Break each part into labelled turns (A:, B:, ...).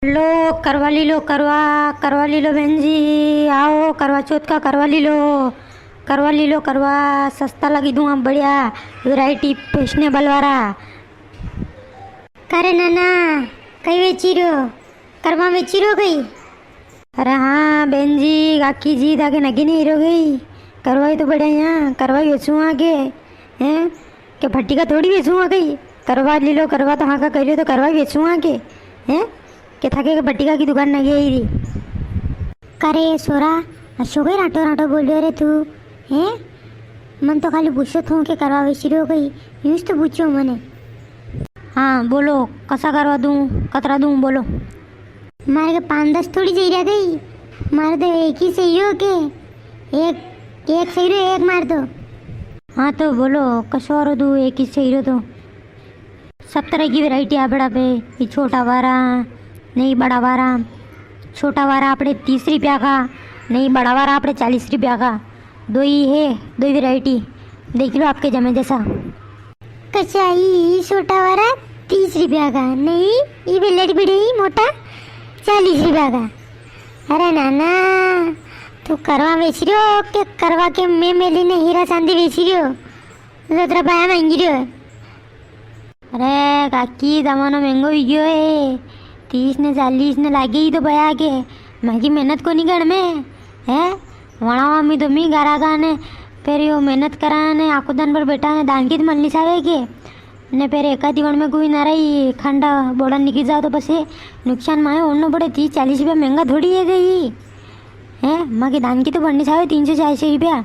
A: लो करवा ली लो बहन जी। आओ करवा चौथ का करवा ली लो करवा सस्ता लगी दूँ आप बढ़िया वेराइटी फैशनेबल वाला।
B: करे नाना कई वेची रहो करवा वेची रहो गई।
A: अरे हाँ बहन जी काकी जी ताके नगी नहीं रो गई करवाई तो बढ़िया यहाँ करवाई बेचूँ आगे हैं कि भट्टी का थोड़ी बेचूँ आ गई। करवा ली लो करवा तो हाँ का कह रही हो तो करवाई बेचूँ आगे हैं कि थके के भट्टी का की दुकान नगी आई रही।
B: करे सोरा अशोक ही राटो राटो बोल रहे रे तू हैं। मन तो खाली पूछो थू कि करवा वेची रहो गई यूँ तो पूछो मने।
A: हाँ बोलो कसा करवा दूँ कतरा दूँ बोलो।
B: मारे के 5-10 थोड़ी सही रह गई मारे तो एक ही सही हो के एक सही रहो एक मार दो।
A: हाँ तो बोलो कसो वारो दूँ एक ही सही रहो तो सब तरह की वैरायटी आ बड़ा पे ये छोटा वारा नहीं बड़ा वारा। छोटा वारा आपने 30 रुपया का नहीं बड़ा वारा आपने 40 रुपया का दो ही है दो ही वैरायटी देख लो आपके जमे जैसा।
B: कचाई छोटा वाला 30 रुपया का नहीं ये बिल्लेट बिड़ी मोटा 40 रुपया का। अरे नाना तू करवा बेच रही हो कि करवा के मैं मेली ने हीरा चांदी बेच रही हो तो तेरा पाया महंगी रही हो।
A: अरे काकी जमाना महंगो ही गयो है 30 ने 40 ने लागे ही तो भया के महंगी मेहनत को नहीं कर में है वहाँ मी तो मी गारा गाने फिर यो मेहनत कराने आखो दान पर बेटा ने दान की तो मन लिसावे के ने फिर एक दिवण में कोई ना रही खंडा बोड़ा निकल जाओ तो बस नुकसान माए ओढ़ना पड़े 30-40 रुपया महंगा थोड़ी है गई है। माँ की दान की तो बढ़नी चाहिए 300-400 रुपया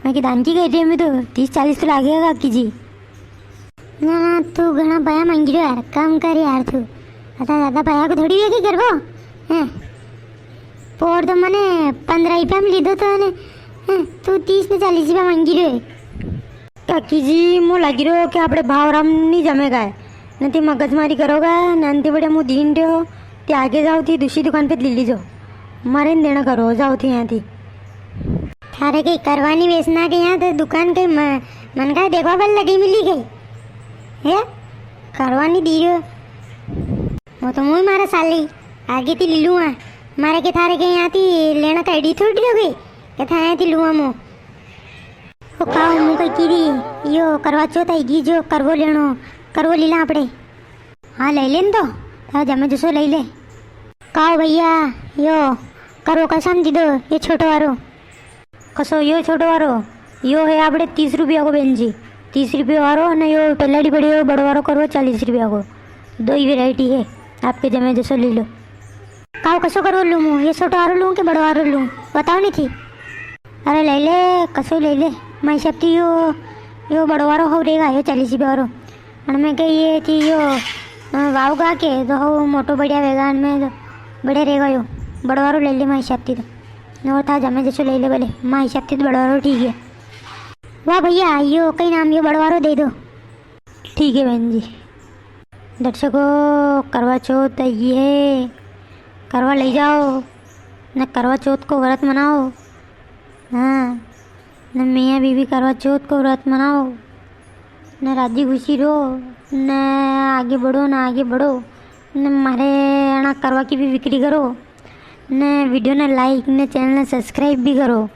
A: माँ की दान की कह रही है मैं तो 30-40 तो लागेगा काकी जी।
B: ना तू घना पाया महंगी रहो यार कम कर यार तू ज़्यादा पाया को थोड़ी है कि करवो हैं पोर तो मने 15 रुपया में लीधो तो ने तू 30 ने 40 रुपया महंगी रहे।
A: काकी जी मुँह लगी रहो कि आपणे भावराम नहीं जमेगा नहीं मगजमारी करोगा नंती बड़े मुँह दीन रहो ते आगे जाओ थी दूसरी दुकान पे ले लीजो मारे न देना करो जाओ थी यहाँ थी।
B: थारे कहीं करवानी बेचना के यहाँ तो दुकान कहीं मन का देखवा बल लगी मिली गई है करवानी दी रहो वो तो मुँह मारा साली आगे थी ले लूँगा मारे के थारे के यहाँ थी लेना का एडी थोड़ी हो गई के था यहाँ थी लूँगा मुँह वो काओ मुँह कहीं कीरी यो करवा चौथ आएगी जो करवो लेनो करवो लीला आपड़े।
A: हाँ ले लेन तो हाँ जमे जसो ले ले।
B: काओ भैया यो करवो कसम दी दो ये छोटो वारो
A: कसो यो छोटो वारो यो है आपड़े 30 रुपया को बहन जी 30 रुपया वारो ने यो पहलाड़ी पड़ी हो बड़ो वारो करवो 40 रुपया को दो ही वेराइटी है आपके जमे जसो ले लो।
B: काओ कसो करवो लूँ मुँह ये छोटो वारो लूँ कि बड़ो वारो लूँ बताओ नहीं थी।
A: अरे ले ले कसो ले ले मैं शक्ति यो बड़ो वारो हो रहेगा यो 40 रुपया वारो और मैं कह ये थी यो वाव गा के तो हो मोटो बढ़िया वेगान में तो बढ़िया रहेगा यो बड़ो वारो ले ले मैं शक्ति तो और था जमे जैसे ले ले बोले मैं शक्ति तो बड़ो वारो ठीक है।
B: वाह भैया यो कई नाम यो बड़ो वारो दे दो।
A: ठीक है बहन जी। दर्शकों करवा चौथ ये है करवा ले जाओ न करवा चौथ को व्रत मनाओ। हाँ न मियाँ बीवी करवा चौथ को व्रत मनाओ न राजी खुशी रहो न आगे बढ़ो न आगे बढ़ो न मारे अना करवा की भी बिक्री करो न वीडियो ने लाइक न चैनल ने सब्सक्राइब भी करो।